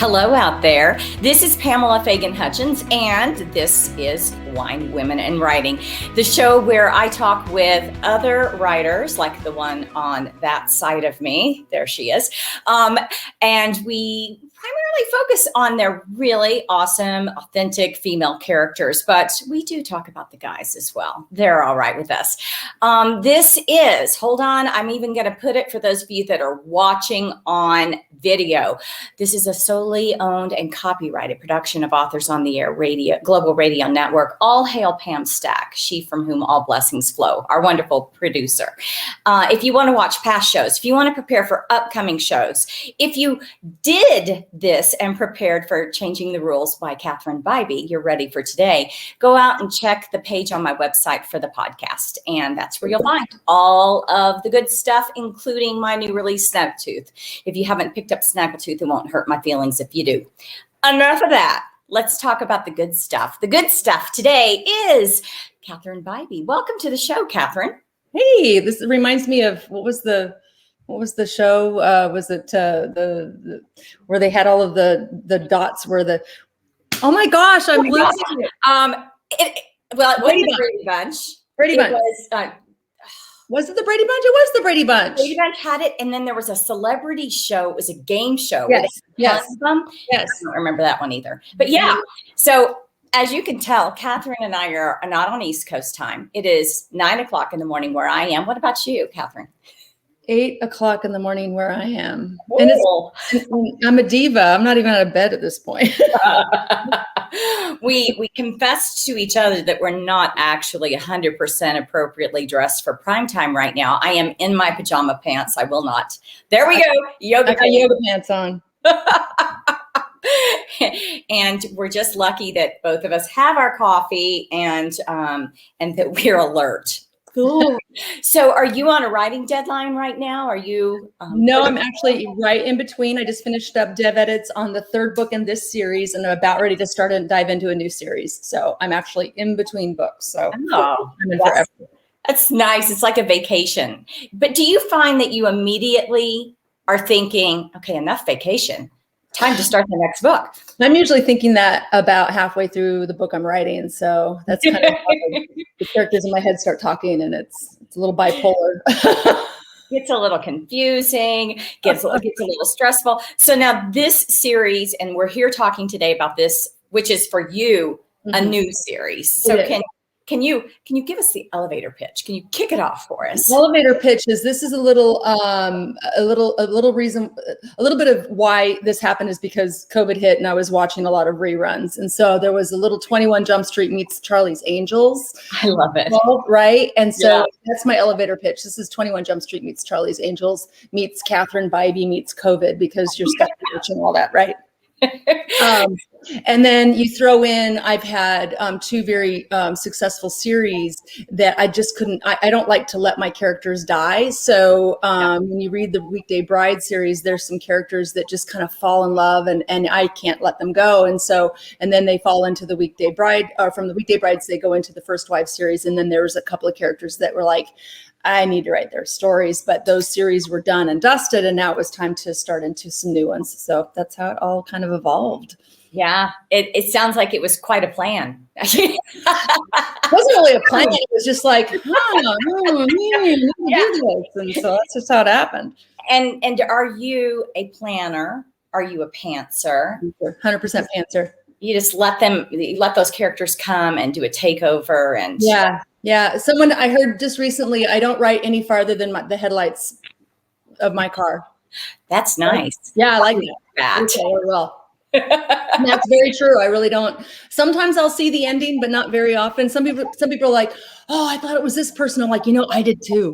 Hello out there. This is Pamela Fagan Hutchins, and this is Wine, Women, and Writing, the show where I talk with other writers, like the one on that side of me. There she is. And we primarily focus on their really awesome, authentic female characters, but we do talk about the guys as well. They're all right with us. This is, hold on, I'm even going to put it for those of you that are watching on video. This is a solely owned and copyrighted production of Authors on the Air Radio, Global Radio Network. All hail Pam Stack, she from whom all blessings flow, our wonderful producer. If you want to watch past shows, if you want to prepare for upcoming shows, if you did this and prepared for Changing the Rules by Catherine Bybee, you're ready for today, go out and check the page on my website for the podcast. And that's where you'll find all of the good stuff, including my new release, Snaggletooth. If you haven't picked up Snaggletooth, it won't hurt my feelings if you do. Enough of that. Let's talk about the good stuff. The good stuff today is Catherine Bybee. Welcome to the show, Catherine. Hey, this reminds me of what was the show? Was it the where they had all of the dots where the, oh my gosh, I'm losing it. It wasn't the Brady Bunch. Brady Bunch. Was it the Brady Bunch? It was the Brady Bunch. Brady Bunch had it, and then there was a celebrity show. It was a game show. Yes. Yes. Yes. I don't remember that one either. But yeah, so as you can tell, Catherine and I are not on East Coast time. It is 9 o'clock in the morning where I am. What about you, Catherine? 8 o'clock in the morning where I am. And I'm a diva. I'm not even out of bed at this point. We confessed to each other that we're not actually 100% appropriately dressed for prime time right now. I am in my pajama pants. I will not. There we go. Yoga pants on. And we're just lucky that both of us have our coffee and that we're alert. Cool. So are you on a writing deadline right now? Are you? No, I'm actually right in between. I just finished up dev edits on the third book in this series, and I'm about ready to start and dive into a new series. So I'm actually in between books. So I'm in forever. That's nice. It's like a vacation. But do you find that you immediately are thinking, okay, enough vacation, time to start the next book? I'm usually thinking that about halfway through the book I'm writing. So that's kind of how the characters in my head start talking, and it's a little bipolar. Gets a little confusing, gets a little stressful. So now this series, and we're here talking today about this, which is for you, a new series. So can you give us the elevator pitch? Can you kick it off for us? The elevator pitch is, this is a little bit of why this happened is because COVID hit and I was watching a lot of reruns. And so there was a little 21 Jump Street meets Charlie's Angels. I love it. Right. And so that's my elevator pitch. This is 21 Jump Street meets Charlie's Angels meets Catherine Bybee meets COVID, because you're stuck watching all that. Right. And then you throw in, I've had two very successful series that I just couldn't, I don't like to let my characters die. So when you read the Weekday Brides series, there's some characters that just kind of fall in love and I can't let them go. And then they fall into the Weekday Bride, or from the Weekday Brides, they go into the First Wives series. And then there was a couple of characters that were like, I need to write their stories, but those series were done and dusted, and now it was time to start into some new ones. So that's how it all kind of evolved. Yeah, it sounds like it was quite a plan. It wasn't really a plan. It was just like, do this. And so that's just how it happened. And are you a planner? Are you a pantser? 100% pantser. You just let those characters come and do a takeover and Yeah. Someone I heard just recently, I don't write any farther than the headlights of my car. That's nice. Yeah, I like that. Okay, well, that's very true. I really don't. Sometimes I'll see the ending, but not very often. Some people are like, oh, I thought it was this person. I'm like, I did too.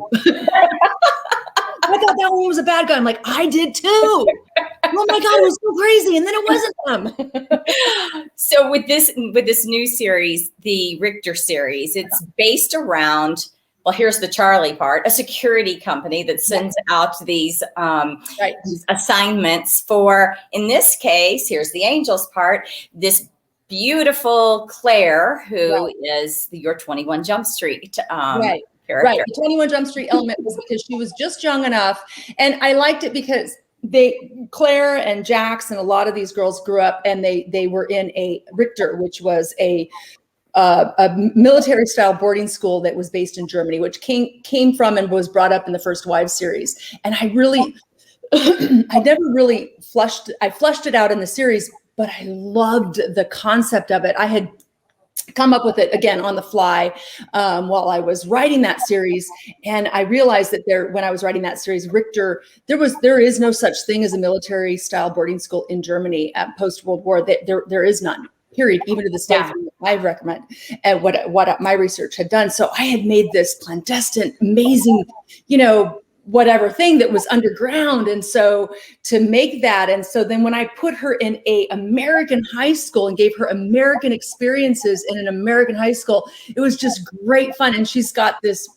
I thought that one was a bad guy. I'm like, I did too. Oh my God, it was so crazy. And then it wasn't them. So with this new series, the Richter Series, it's based around, well, here's the Charlie part, a security company that sends out these assignments for, in this case, here's the Angels part, this beautiful Claire, who is your 21 Jump Street character. Right. The 21 Jump Street element was because she was just young enough. And I liked it because Claire and Jax and a lot of these girls grew up, and they were in a Richter, which was a military style boarding school that was based in Germany, which came from and was brought up in the First Wives series. And I really, I never really flushed it out in the series, but I loved the concept of it. I had come up with it again on the fly while I was writing that series. And I realized that when I was writing that series, Richter, there is no such thing as a military style boarding school in Germany at post-World War. There is none, period, even to this day. I recommend and what my research had done. So I had made this clandestine, amazing, whatever thing that was underground. And so to make that, and so then when I put her in a American high school and gave her American experiences in an American high school, it was just great fun. And she's got this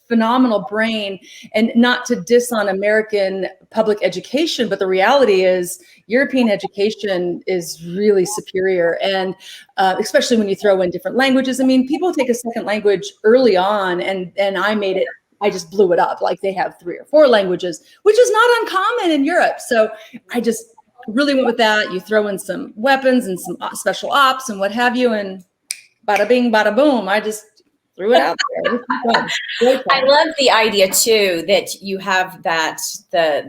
phenomenal brain, and not to diss on American public education, but the reality is European education is really superior. And especially when you throw in different languages. I mean, people take a second language early on, and I just blew it up. Like, they have 3 or 4 languages, which is not uncommon in Europe. So I just really went with that. You throw in some weapons and some special ops and what have you, and bada bing, bada boom. I just threw it out there. I love the idea too that you have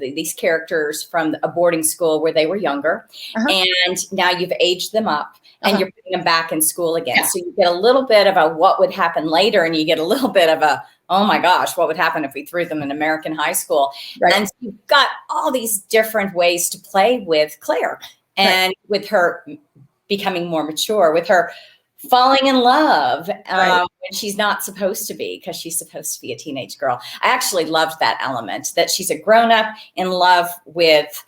these characters from a boarding school where they were younger, and now you've aged them up. And you're putting them back in school again. Yeah. So you get a little bit of a what would happen later, and you get a little bit of a, oh my gosh, what would happen if we threw them in American high school? Right. And so you've got all these different ways to play with Claire, and with her becoming more mature, with her falling in love when she's not supposed to be, because she's supposed to be a teenage girl. I actually loved that element, that she's a grown-up in love with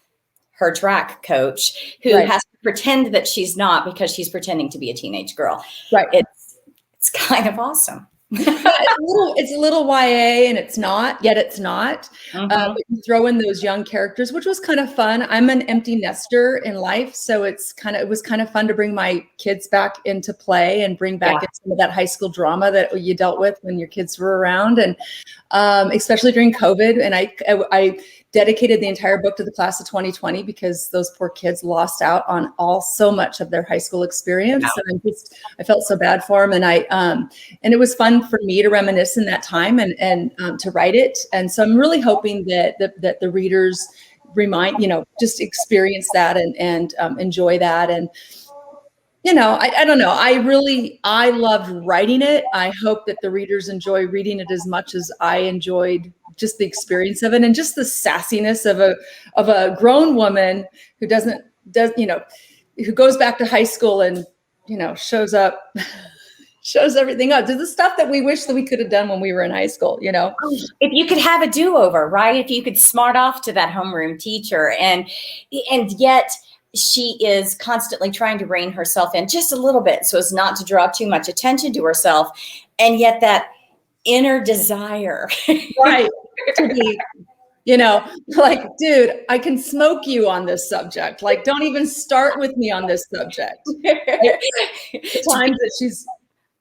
her track coach, who has to pretend that she's not, because she's pretending to be a teenage girl. Right. It's kind of awesome. It's a little YA, and it's not. But you throw in those young characters, which was kind of fun. I'm an empty nester in life, so it was kind of fun to bring my kids back into play and bring back in some of that high school drama that you dealt with when your kids were around, and especially during COVID. And I dedicated the entire book to the class of 2020, because those poor kids lost out on so much of their high school experience. And I felt so bad for them. And and it was fun for me to reminisce in that time and to write it. And so I'm really hoping that the readers just experience that and enjoy that. And, I don't know. I loved writing it. I hope that the readers enjoy reading it as much as I enjoyed just the experience of it, and just the sassiness of a grown woman who who goes back to high school and, shows everything up. There's the stuff that we wish that we could have done when we were in high school, If you could have a do-over, right? If you could smart off to that homeroom teacher, and yet she is constantly trying to rein herself in just a little bit so as not to draw too much attention to herself. And yet that inner desire. Right. To be, like, dude, I can smoke you on this subject. Like, don't even start with me on this subject. The times that she's...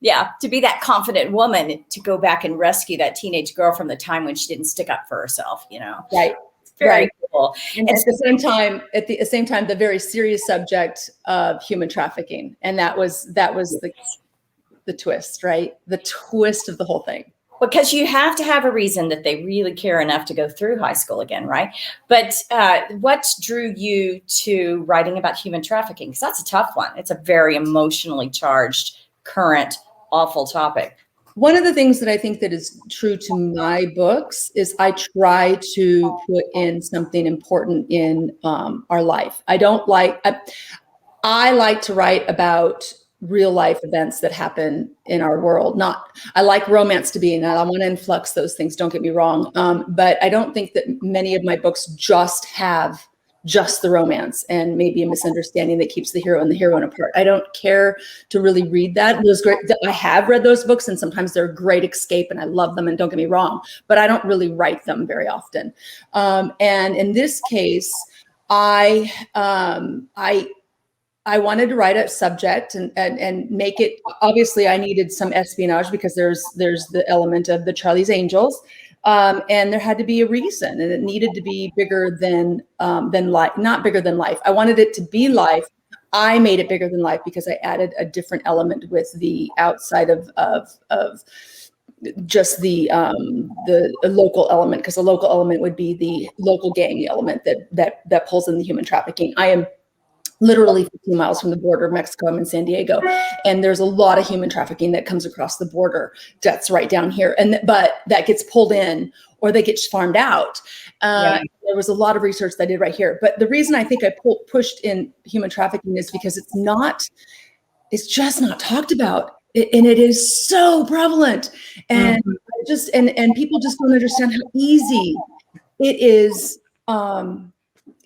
Yeah, to be that confident woman, to go back and rescue that teenage girl from the time when she didn't stick up for herself, Right. It's very cool. And at the same time, the very serious subject of human trafficking. And that was the twist, right? The twist of the whole thing. Because you have to have a reason that they really care enough to go through high school again, right? But what drew you to writing about human trafficking? Because that's a tough one. It's a very emotionally charged, current, awful topic. One of the things that I think that is true to my books is I try to put in something important in our life. I like to write about real life events that happen in our world. I like romance to be in that. I want to influx those things. Don't get me wrong. But I don't think that many of my books just have just the romance and maybe a misunderstanding that keeps the hero and the heroine apart. I don't care to really read that. I have read those books, and sometimes they're a great escape and I love them, and don't get me wrong, but I don't really write them very often. And in this case, I wanted to write a subject and make it, obviously I needed some espionage, because there's the element of the Charlie's Angels. And there had to be a reason, and it needed to be bigger than life, not bigger than life. I wanted it to be life. I made it bigger than life because I added a different element with the outside of just the local element, because the local element would be the local gang element that pulls in the human trafficking. I am literally 15 miles from the border of Mexico. I'm in San Diego, and there's a lot of human trafficking that comes across the border. That's right down here, but that gets pulled in or they get farmed out. There was a lot of research that I did right here. But the reason I think I pushed in human trafficking is because it's just not talked about. And it is so prevalent, and and people just don't understand how easy it is.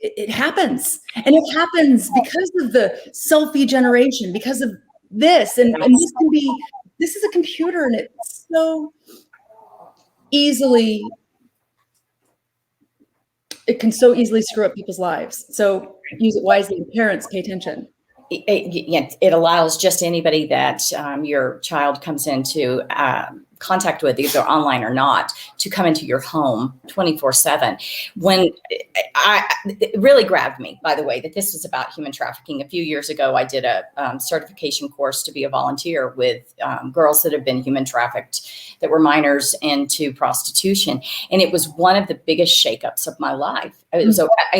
It happens, and it happens because of the selfie generation, because of this, and this is a computer, and it's so easily, it can so easily screw up people's lives. So use it wisely, and parents, pay attention. It allows just anybody that your child comes into contact with, either online or not, to come into your home 24/7. It really grabbed me, by the way, that this was about human trafficking. A few years ago, I did a certification course to be a volunteer with girls that have been human trafficked, that were minors, into prostitution. And it was one of the biggest shakeups of my life. I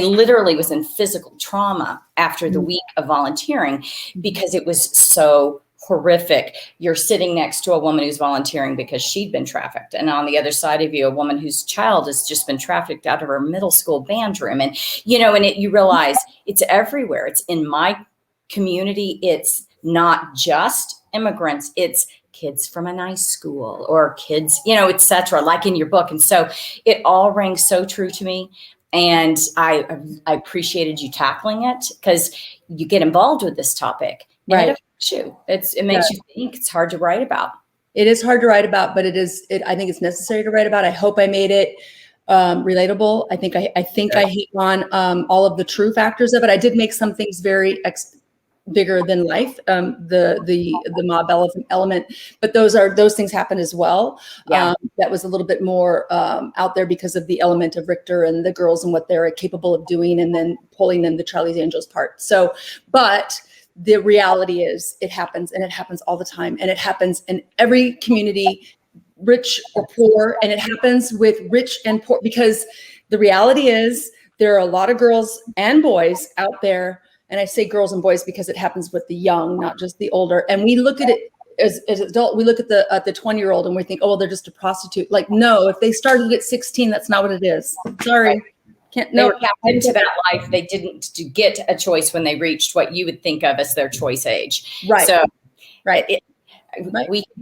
literally was in physical trauma after the week of volunteering, because it was so horrific. You're sitting next to a woman who's volunteering because she'd been trafficked, and on the other side of you, a woman whose child has just been trafficked out of her middle school band room. And you realize it's everywhere. It's in my community. It's not just immigrants. It's kids from a nice school, or kids, et cetera, like in your book. And so it all rang so true to me. And I appreciated you tackling it, because you get involved with this topic. Right. It affects you. It makes you think. It's hard to write about. It is hard to write about, but I think it's necessary to write about. I hope I made it relatable. I think I hit on all of the true factors of it. I did make some things very bigger than life, the mob element, but those things happen as well. That was a little bit more out there because of the element of Richter and the girls and what they're capable of doing, and then pulling in the Charlie's Angels part. So, but the reality is it happens, and it happens all the time, and it happens in every community, rich or poor, and it happens with rich and poor, because the reality is there are a lot of girls and boys out there. And I say girls and boys because it happens with the young, not just the older. And we look at it as adult. We look at the 20-year-old and we think, oh, well, they're just a prostitute. Like, no, if they started at 16, that's not what it is. Sorry. They were tapped into that life. They didn't get a choice when they reached what you would think of as their choice age. Right. So, right.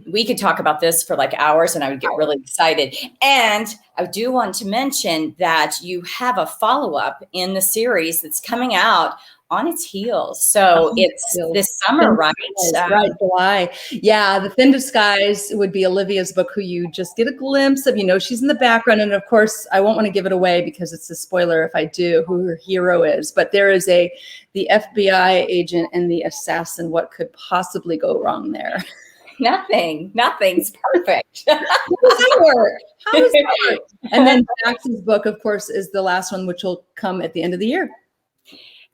We could talk about this for like hours, and I would get really excited. And I do want to mention that you have a follow-up in the series that's coming out on its heels. So it's this summer, right? Right, July. Yeah, The Thin Disguise would be Olivia's book, who you just get a glimpse of. She's in the background. And of course, I won't want to give it away because it's a spoiler if I do, who her hero is. But there is the FBI agent and the assassin. What could possibly go wrong there? Nothing's perfect. How does that work? And then Max's book, of course, is the last one, which will come at the end of the year.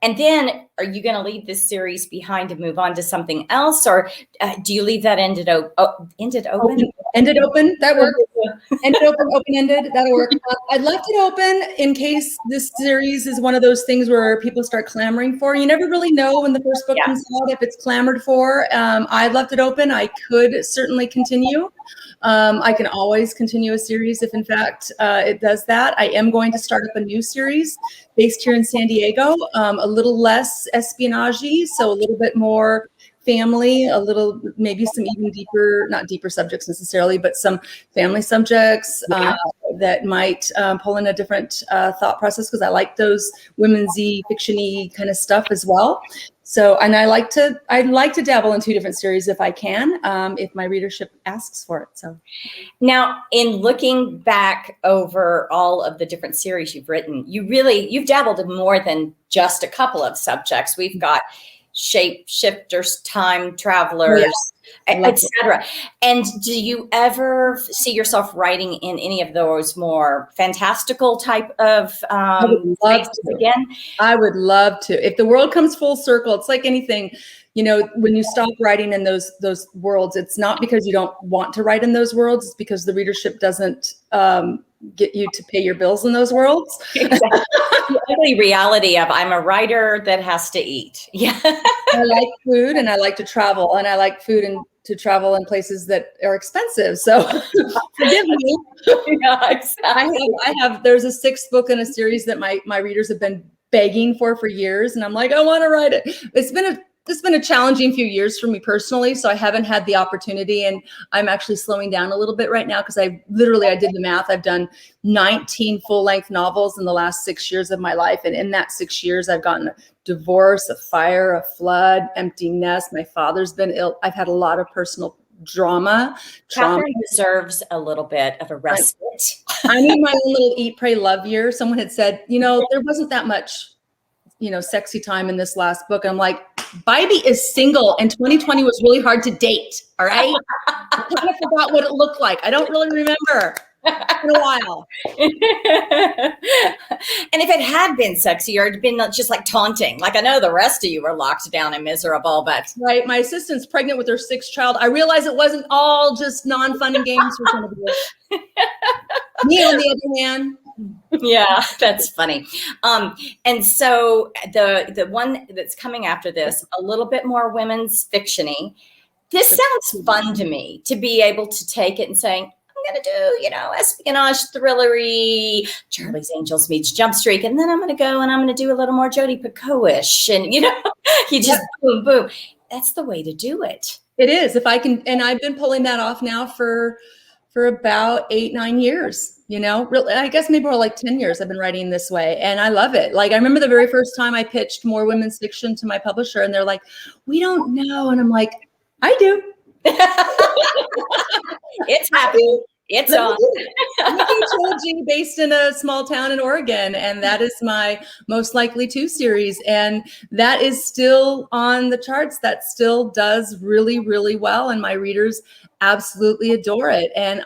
And then, are you going to leave this series behind and move on to something else, or do you leave that ended open? Ended open. That works. Ended open, open-ended. That'll work. I left it open in case this series is one of those things where people start clamoring for. You never really know when the first book comes out if it's clamored for. I left it open. I could certainly continue. I can always continue a series if, in fact, it does that. I am going to start up a new series based here in San Diego, a little less espionage-y, so a little bit more family, a little, maybe some even deeper, not deeper subjects necessarily, but some family subjects that might pull in a different thought process, because I like those women's-y, fiction-y kind of stuff as well. So, and I like to dabble in two different series if I can, if my readership asks for it. So now, in looking back over all of the different series you've written, you've dabbled in more than just a couple of subjects. We've got shape shifters, time travelers, etc. And do you ever see yourself writing in any of those more fantastical type of spaces again? I would love to. If the world comes full circle, it's like anything. When you stop writing in those worlds, it's not because you don't want to write in those worlds. It's because the readership doesn't get you to pay your bills in those worlds. Exactly. The ugly reality of I'm a writer that has to eat. Yeah. I like food and I like to travel, and I like food and to travel in places that are expensive. So forgive me. Yeah, exactly. I have, there's a 6th book in a series that my readers have been begging for years. And I'm like, I want to write it. It's been a challenging few years for me personally. So I haven't had the opportunity, and I'm actually slowing down a little bit right now because I did the math. I've done 19 full-length novels in the last 6 years of my life. And in that 6 years, I've gotten a divorce, a fire, a flood, empty nest. My father's been ill. I've had a lot of personal trauma. Catherine deserves a little bit of a respite. I need my own little eat, pray, love year. Someone had said, there wasn't that much, sexy time in this last book. I'm like, Bybee is single, and 2020 was really hard to date. All right. I kind of forgot what it looked like. I don't really remember. It's been a while. And if it had been sexy, or it'd been just like taunting, like I know the rest of you were locked down and miserable, but right. My assistant's pregnant with her 6th child. I realized it wasn't all just non-fun and games for some of you. Me, on the other hand. Yeah, that's funny. And so the one that's coming after this, a little bit more women's fiction-y. This sounds fun to me, to be able to take it and saying, I'm going to do, espionage, thrillery, Charlie's Angels meets Jump Streak, and then I'm going to go and I'm going to do a little more Jodi Picoult-ish, and you just boom, boom. That's the way to do it. It is. If I can, and I've been pulling that off now for about 8-9 years, really, I guess maybe more like 10 years I've been writing this way. And I love it. Like, I remember the very first time I pitched more women's fiction to my publisher, and they're like, we don't know. And I'm like, I do. It's happy. It's on. Trilogy based in a small town in Oregon, and that is my Most Likely To series, and that is still on the charts. That still does really, really well, and my readers absolutely adore it. And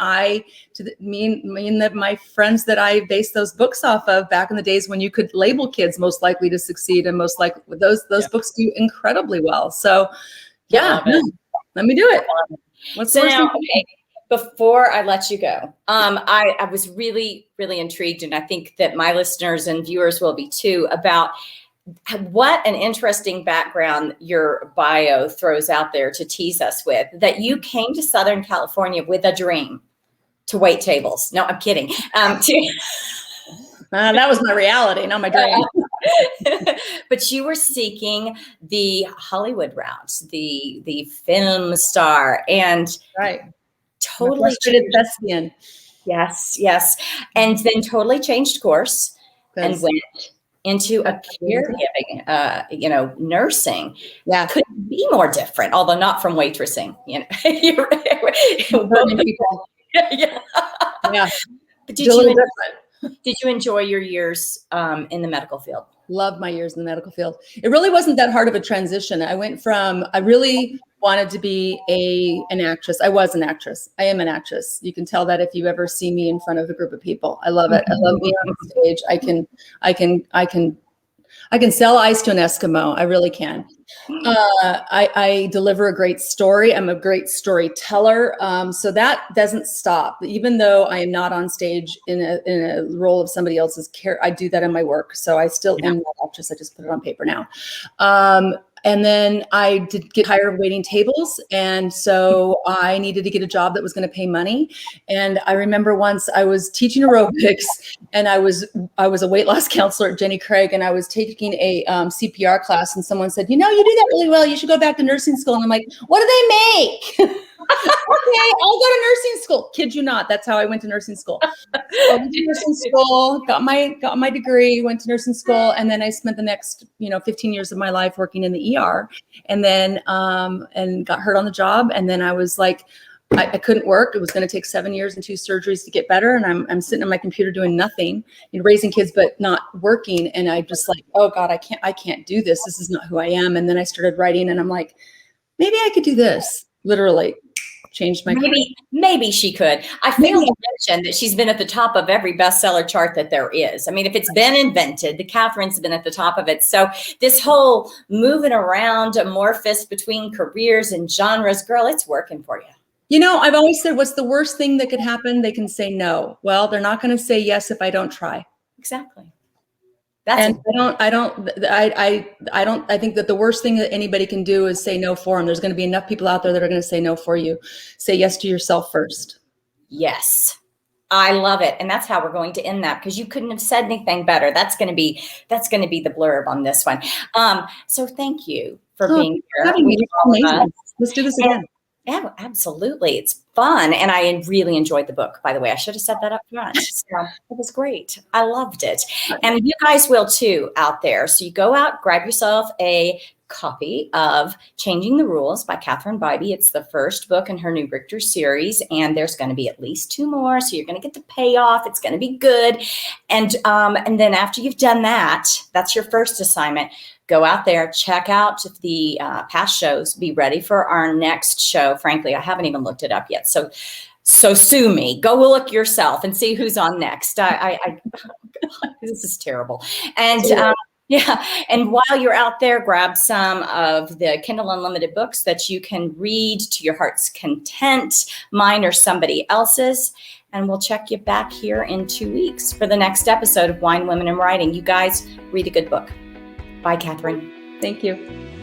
mean that my friends that I based those books off of back in the days when you could label kids most likely to succeed, and most likely those books do incredibly well. So, yeah, let me do it. What's so now? Okay. Before I let you go, I was really, really intrigued, and I think that my listeners and viewers will be too, about what an interesting background your bio throws out there to tease us with, that you came to Southern California with a dream to wait tables. No, I'm kidding. That was my reality, not my dream. But you were seeking the Hollywood route, the film star, and right. Totally thespian. Yes. And then totally changed course and went into a caregiving, nursing. Yeah. Couldn't be more different, although not from waitressing, Yeah. Yeah. But did you enjoy your years in the medical field? Loved my years in the medical field. It really wasn't that hard of a transition. I really wanted to be an actress. I was an actress. I am an actress. You can tell that if you ever see me in front of a group of people. I love it. I love being on stage. I can sell ice to an Eskimo. I really can. I deliver a great story. I'm a great storyteller. So that doesn't stop. Even though I am not on stage in a role of somebody else's care, I do that in my work. So I still am that actress. I just put it on paper now. And then I did get hired waiting tables. And so I needed to get a job that was going to pay money. And I remember once I was teaching aerobics, and I was a weight loss counselor at Jenny Craig, and I was taking a CPR class, and someone said, you do that really well. You should go back to nursing school. And I'm like, what do they make? Okay, I'll go to nursing school. Kid you not. That's how I went to nursing school. So I went to nursing school, got my degree, went to nursing school, and then I spent the next 15 years of my life working in the ER, and then and got hurt on the job, and then I was like, I couldn't work. It was going to take 7 years and 2 surgeries to get better. And I'm sitting on my computer doing nothing, raising kids, but not working. And I just like, oh God, I can't do this. This is not who I am. And then I started writing and I'm like, maybe I could do this. Literally changed my career. Maybe she could. I failed to mention that she's been at the top of every bestseller chart that there is. I mean, if it's been invented, the Catherine's been at the top of it. So this whole moving around, amorphous between careers and genres, girl, it's working for you. I've always said, what's the worst thing that could happen? They can say no. Well, they're not going to say yes if I don't try. Exactly. I think that the worst thing that anybody can do is say no for them. There's going to be enough people out there that are going to say no for you. Say yes to yourself first. Yes. I love it. And that's how we're going to end that, because you couldn't have said anything better. That's going to be the blurb on this one. So thank you for being here. Let's do this again. Yeah, absolutely. It's fun. And I really enjoyed the book, by the way. I should have said that up front. So it was great. I loved it. And you guys will too out there. So you go out, grab yourself a copy of Changing the Rules by Catherine Bybee. It's the first book in her new Richter series. And there's going to be at least 2 more. So you're going to get the payoff. It's going to be good. And then after you've done that, that's your first assignment. Go out there, check out the past shows, be ready for our next show. Frankly, I haven't even looked it up yet. So sue me. Go look yourself and see who's on next. This is terrible. And and while you're out there, grab some of the Kindle Unlimited books that you can read to your heart's content, mine or somebody else's. And we'll check you back here in 2 weeks for the next episode of Wine, Women, and Writing. You guys read a good book. Bye, Catherine. Thank you.